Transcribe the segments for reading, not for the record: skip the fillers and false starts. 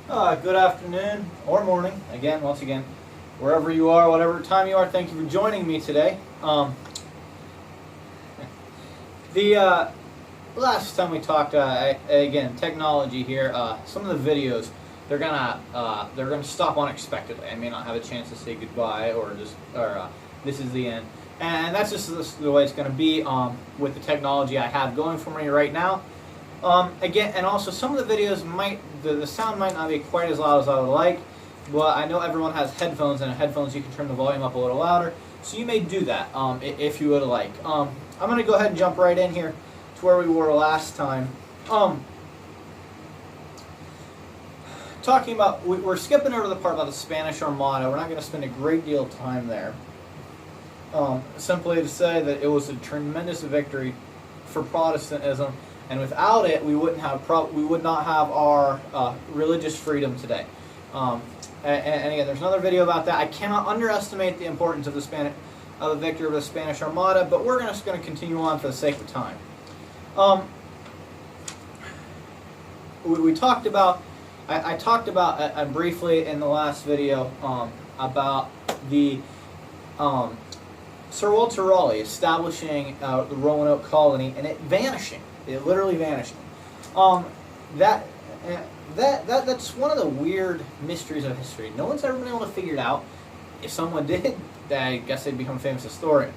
Good afternoon or morning, once again, wherever you are, whatever time you are, thank you for joining me today. The last time we talked, again, technology here, some of the videos, they're gonna stop unexpectedly. I may not have a chance to say goodbye or this is the end. And that's just the way it's going to be with the technology I have going for me right now. Again, and also some of the videos the sound might not be quite as loud as I would like, but I know everyone has headphones, and headphones you can turn the volume up a little louder, so you may do that if you would like. I'm going to go ahead and jump right in here to where we were last time. Talking about, we're skipping over the part about the Spanish Armada. We're not going to spend a great deal of time there. Simply to say that it was a tremendous victory for Protestantism, and without it, we would not have our religious freedom today. And again, there's another video about that. I cannot underestimate the importance of the victory of the Spanish Armada, but we're just going to continue on for the sake of time. We talked about. I talked about briefly in the last video about the Sir Walter Raleigh establishing the Roanoke colony and it vanishing. It literally vanishing. That's one of the weird mysteries of history. No one's ever been able to figure it out. If someone did, I guess they'd become a famous historian.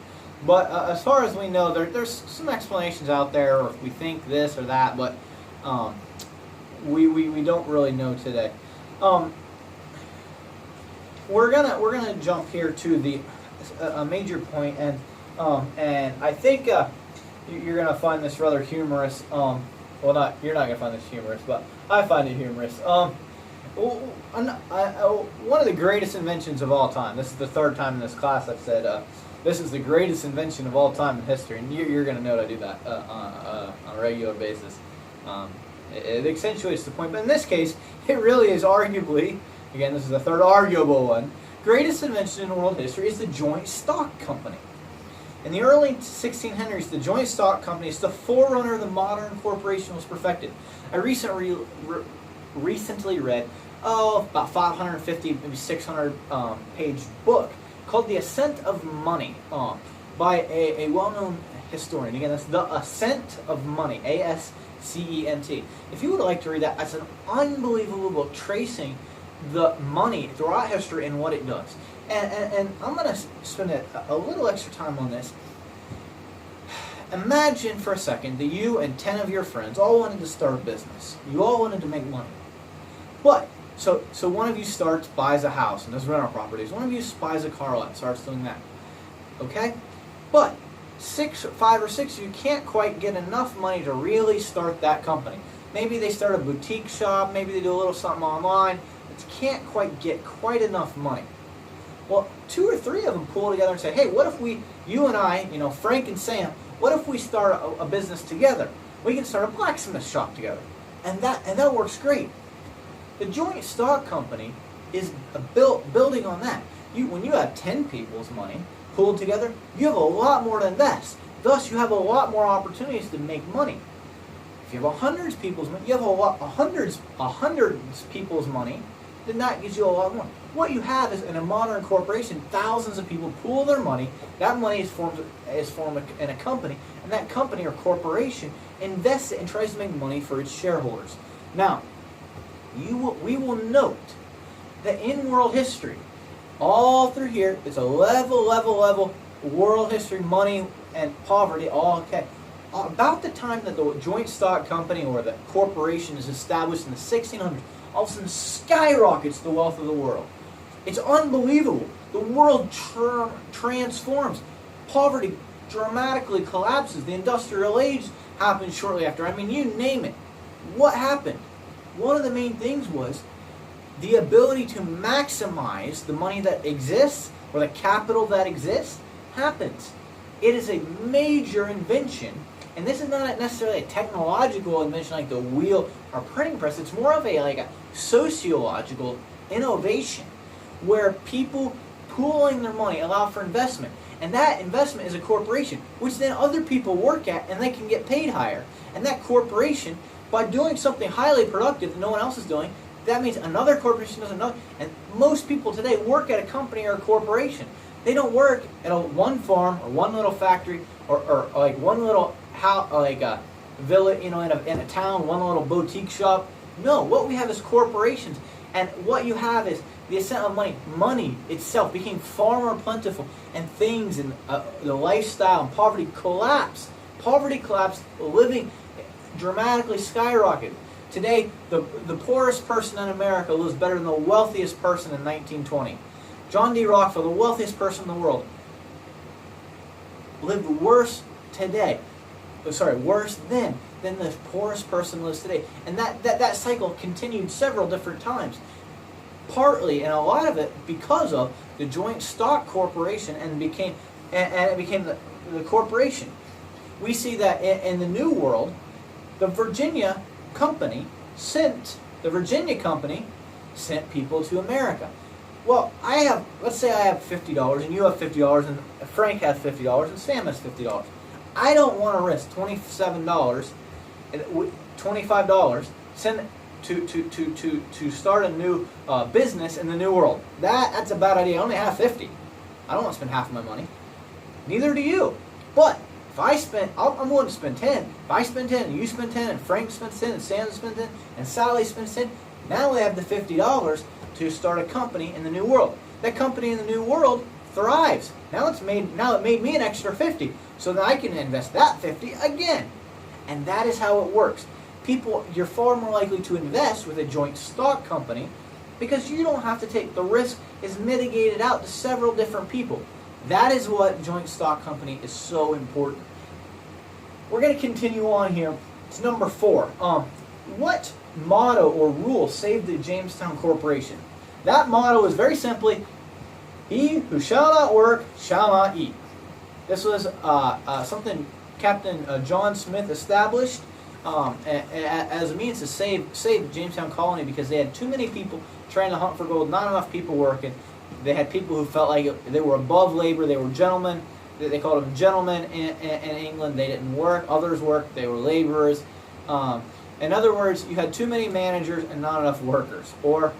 But as far as we know, there's some explanations out there, or if we think this or that, but we don't really know today. We're gonna jump here to a major point, and I think you're gonna find this rather humorous. Well, you're not gonna find this humorous, but I find it humorous. One of the greatest inventions of all time. This is the third time in this class I've said this is the greatest invention of all time in history, and you're gonna know that I do that on a regular basis. It accentuates the point, but in this case, it really is arguably, again, this is the third arguable one, greatest invention in world history is the joint stock company. In the early 1600s, the joint stock company is the forerunner of the modern corporation was perfected. I recently read about 550, maybe 600 page book called The Ascent of Money by a well-known historian. Again, that's The Ascent of Money, A-S-C-E-N-T. If you would like to read that, that's an unbelievable book tracing the money throughout history and what it does. And I'm going to spend a little extra time on this. Imagine for a second that you and 10 of your friends all wanted to start a business. You all wanted to make money. But, so one of you buys a house and does rental properties. One of you buys a car lot and starts doing that. Okay? But 5 or 6 of you can't quite get enough money to really start that company. Maybe they start a boutique shop, maybe they do a little something online, but can't quite get quite enough money. Well, 2 or 3 of them pull together and say, hey, what if you and I, Frank and Sam, what if we start a business together? We can start a blacksmith shop together. And that works great. The joint stock company is building on that. When you have 10 people's money pulled together, you have a lot more to invest. Thus, you have a lot more opportunities to make money. If you have 100 people's money, you have a hundreds people's money, then that gives you a lot more. What you have is in a modern corporation, thousands of people pool their money. That money is formed in a company, and that company or corporation invests it and tries to make money for its shareholders. Now, we will note that in world history, all through here, it's a level world history, money and poverty, all okay. About the time that the joint stock company or the corporation is established in the 1600s, all of a sudden skyrockets the wealth of the world. It's unbelievable. The world transforms. Poverty dramatically collapses. The industrial age happens shortly after. I mean, you name it. What happened? One of the main things was the ability to maximize the money that exists or the capital that exists happens. It is a major invention. And this is not necessarily a technological invention like the wheel or printing press. It's more of a sociological innovation where people pooling their money allow for investment. And that investment is a corporation, which then other people work at and they can get paid higher. And that corporation, by doing something highly productive that no one else is doing, that means another corporation does another. And most people today work at a company or a corporation. They don't work at one farm or one little factory or like one little house, like a villa, in a town, one little boutique shop. No, what we have is corporations, and what you have is the ascent of money. Money itself became far more plentiful, and things and the lifestyle and poverty collapsed. Poverty collapsed. Living dramatically skyrocketed. Today, the poorest person in America lives better than the wealthiest person in 1920. John D. Rockefeller, the wealthiest person in the world, lived worse today. Worse then than the poorest person lives today. And that cycle continued several different times. Partly, and a lot of it, because of the joint stock corporation, and it became the corporation. We see that in the New World, the Virginia Company sent people to America. Well, let's say I have $50, and you have $50, and Frank has $50, and Sam has $50. I don't want to risk $25 send to start a new business in the New World. That's a bad idea. I only have $50. I don't want to spend half of my money. Neither do you. But if I'm willing to spend 10. If I spend 10, and you spend 10, and Frank spends 10, and Sam spends 10, and Sally spends 10, now we have the $50 to start a company in the New World. That company in the New World thrives. Now it made me an extra 50, so that I can invest that 50 again. And that is how it works. You're far more likely to invest with a joint stock company because you don't have to take the risk. Is mitigated out to several different people. That is what joint stock company is so important. We're going to continue on here. It's number 4. What motto or rule saved the Jamestown Corporation? That motto is very simply, "He who shall not work shall not eat." This was something Captain John Smith established as a means to save the Jamestown colony because they had too many people trying to hunt for gold, not enough people working. They had people who felt like they were above labor. They were gentlemen. They called them gentlemen in England. They didn't work. Others worked. They were laborers. In other words, you had too many managers and not enough workers. Or,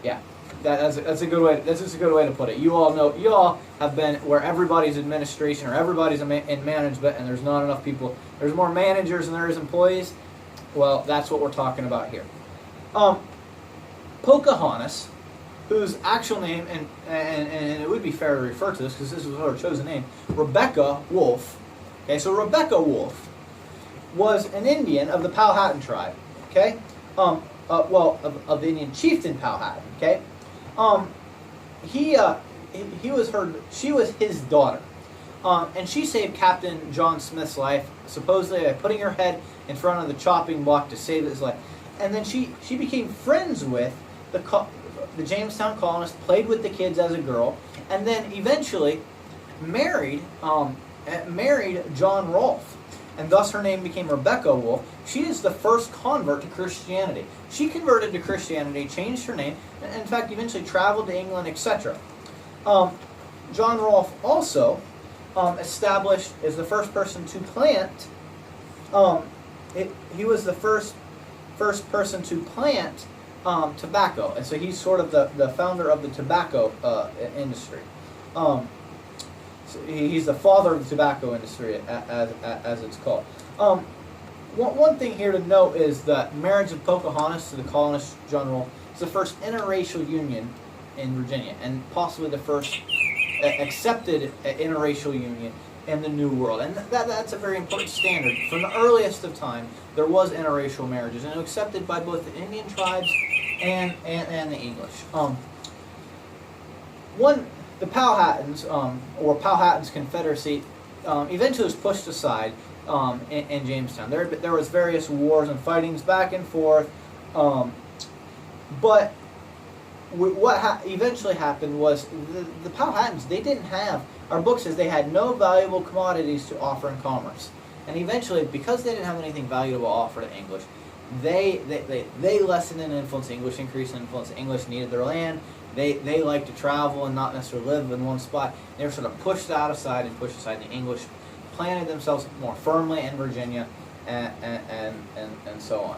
yeah, that's a good way. That's just a good way to put it. You all have been where everybody's administration or everybody's in management, and there's not enough people. There's more managers than there is employees. Well, that's what we're talking about here. Pocahontas, whose actual name, and it would be fair to refer to this because this was her chosen name, Rebecca Wolfe. Okay, so Rebecca Wolfe was an Indian of the Powhatan tribe. Okay, of the Indian chieftain Powhatan. Okay, she was his daughter, and she saved Captain John Smith's life supposedly by putting her head in front of the chopping block to save his life, and then she became friends with the Jamestown colonists, played with the kids as a girl, and then eventually married John Rolfe, and thus her name became Rebecca Wolfe. She is the first convert to Christianity. She converted to Christianity, changed her name, and in fact eventually traveled to England, etc. John Rolfe also established as the first person to plant. He was the first person to plant tobacco, and so he's sort of the founder of the tobacco industry. So he's the father of the tobacco industry, as it's called. One thing here to note is the marriage of Pocahontas to the colonist John Rolfe is the first interracial union in Virginia, and possibly the first accepted interracial union in the New World. And that's a very important standard. From the earliest of time, there was interracial marriages, and it was accepted by both the Indian tribes and the English. The Powhatans, or Powhatan's Confederacy, eventually was pushed aside in Jamestown. There was various wars and fightings back and forth, but what eventually happened was the Powhatans, they didn't have, our book says they had no valuable commodities to offer in commerce. And eventually, because they didn't have anything valuable to offer to English, they lessened in influence. English increased in influence. English needed their land. They liked to travel and not necessarily live in one spot. They were sort of pushed aside. The English planted themselves more firmly in Virginia, and so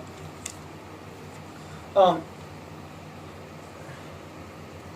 on.